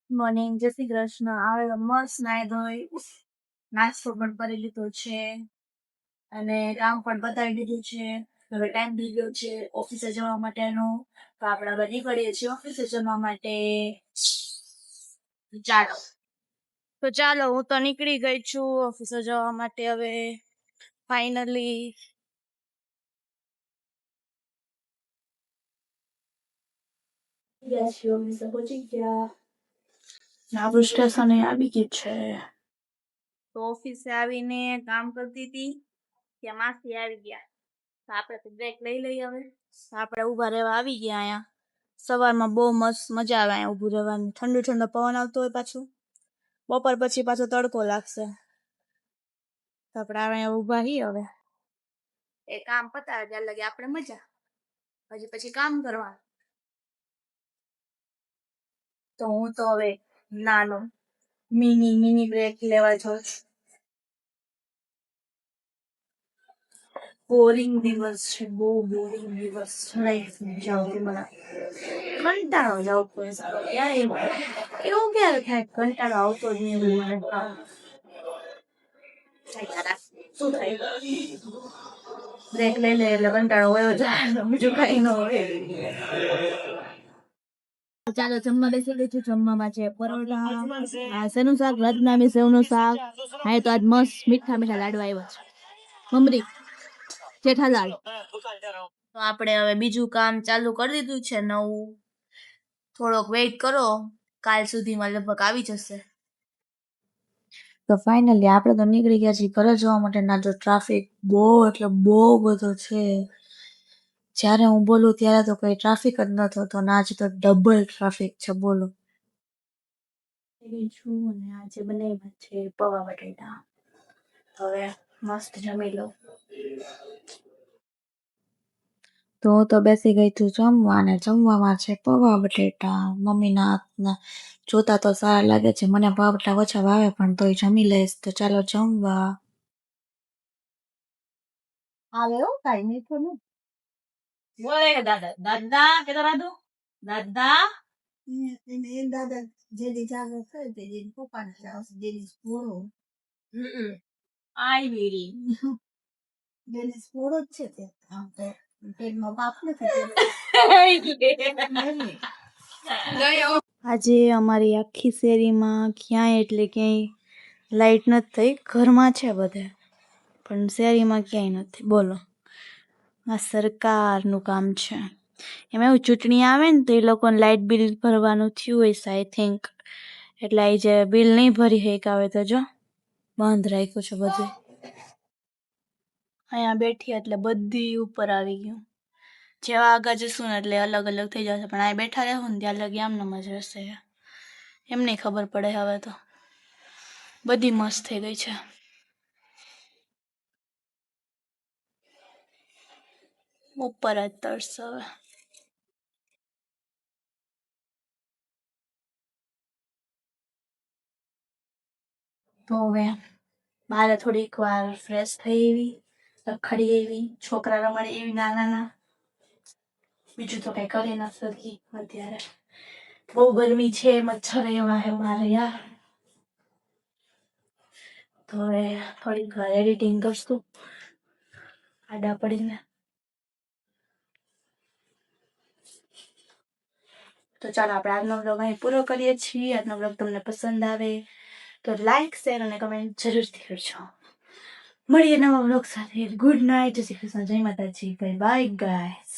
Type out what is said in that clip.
Morning, જય શ્રી કૃષ્ણ. હવે મસ્ત નાઈ ધોઈ નાસ્તો પણ કરી લીધો છે અને કામ પણ બતાવી દીધું છે. હવે ટાઈમ થઈ ગયો છે ઓફિસે જવા માટેનો. તો આપણે હવે નીકળીએ છીએ ઓફિસે જવા માટે. ચાલો હું તો નીકળી ગઈ છું ઓફિસે જવા માટે. હવે ફાઇનલી ઓફિસે પહોંચી ગયા. આપણું સ્ટેશન આવી ગયું છે. તો ઓફિસે આવીને કામ કરતી હતી ત્યાં માસી આવી ગયા. તો આપણે તો બ્રેક લઈ લઈએ. હવે આપણે ઊભા રહેવા આવી ગયા. અહીંયા સવારમાં બહુ મસ્ત મજા આવે અહીંયા ઊભું રહેવાની. ઠંડો ઠંડો પવન આવતો હોય. પાછું બપોર પછી પાછો તડકો લાગશે. તો આપણે અહીંયા ઊભા છીએ. હવે એ કામ પતાવે ત્યાં લગી આપણે મજા. હજી પછી કામ કરવાનું. તો હું તો હવે નાનો મિની બ્રેક લેવા જાઉં છું. બોરિંગ દિવસ છે, બહુ બોરિંગ દિવસ જાઉં મને કંટાળો જાવ કોઈ સારો. એવું ક્યારે થાય કંટાળો આવતો જ નહીં મને. શું થાય બ્રેક લઈ લે એટલે કંટાળો વયો જાય, બીજું કઈ ન હોય. ચાલો જમવા બેસી ગઈ છું. જમવામાં છે પરોઠા, શેનું શાક, રાજનામી સેવનું શાક. હા તો આજ મસ્ત મીઠા લાડવા આવ્યા છે મમરી જેઠાલાલ. તો આપણે હવે બીજું કામ ચાલુ કરી દીધું છે નવું. થોડોક વેઇટ કરો, કાલ સુધીમાં લગભગ આવી જશે. તો ફાઇનલી આપણે તો નીકળી ગયા છીએ ઘરે જવા માટે. ના તો ટ્રાફિક બહુ એટલે બહુ બધો છે. જ્યારે હું બોલું ત્યારે તો કઈ ટ્રાફિક જ ન થતો, ના જ તો ડબલ ટ્રાફિક છે. બોલો છું અને આજે બનાવ્યા છે પૌવા બટેટા. હવે મસ્ત જમી લો. તો હું તો બેસી ગઈ છું જમવા ને જમવામાં છે પૌવા બટેટા. મમ્મીના હાથના જોતા તો સારા લાગે છે. મને પૌવા બટેટા ઓછા ભાવે પણ તોય જમી લઈશ. તો ચાલો જમવા. આવે કાઈ મીઠું નહીં. બોલે દાદા દાદા કેતો રાધુ દાદા દાદા જેની જાગર થાય તે જેની પપ્પાને આવશે જેની સ્કૂલો આવી રહી જેની સ્કૂલો જ છે તે આમ તો પેટમાં બાપ નથી. આજે અમારી આખી શેરીમાં ક્યાંય એટલે ક્યાંય લાઈટ નથી થઈ. ઘરમાં છે બધે પણ શેરીમાં ક્યાંય નથી. બોલો આ સરકારનું કામ છે. એમાં એવું ચૂંટણી આવે ને તો એ લોકોને લાઇટ બિલ ભરવાનું થયું હોય છે આઈ થિંક. એટલે એ જે બિલ નહીં ભરી શક્યા હોય તો જો બંધ રાખ્યું છે બધું. અહીંયા બેઠી એટલે બધી ઉપર આવી ગયું. જેવા આગળ જશું ને એટલે અલગ અલગ થઈ જશે. પણ અહીં બેઠા રહેવું ને ત્યાં લગી આમને મજા રહેશે. એમને ખબર પડે હવે તો બધી મસ્ત થઈ ગઈ છે. ઉપર જ તરશે હવે. તો હવે મારે થોડીક વાર ફ્રેશ થઈ એવી રખડી એવી છોકરા રમાડે એવી નાના. બીજું તો કઈ કરી ના શકી અત્યારે. બહુ ગરમી છે, મચ્છર એવા હે મારે યાર. તો હવે થોડીક વાર એડિટિંગ કરશું આડા પડીને. તો ચાલો આપણે આજનો બ્લોગ અહીં પૂરો કરીએ છીએ. આજનો બ્લોગ તમને પસંદ આવે તો લાઈક શેર અને કમેન્ટ જરૂરથી કરજો. મળીએ નવા બ્લોગ સાથે. ગુડ નાઇટ, જય શ્રી કૃષ્ણ, જય માતાજી, બાય બાય ગાઈસ.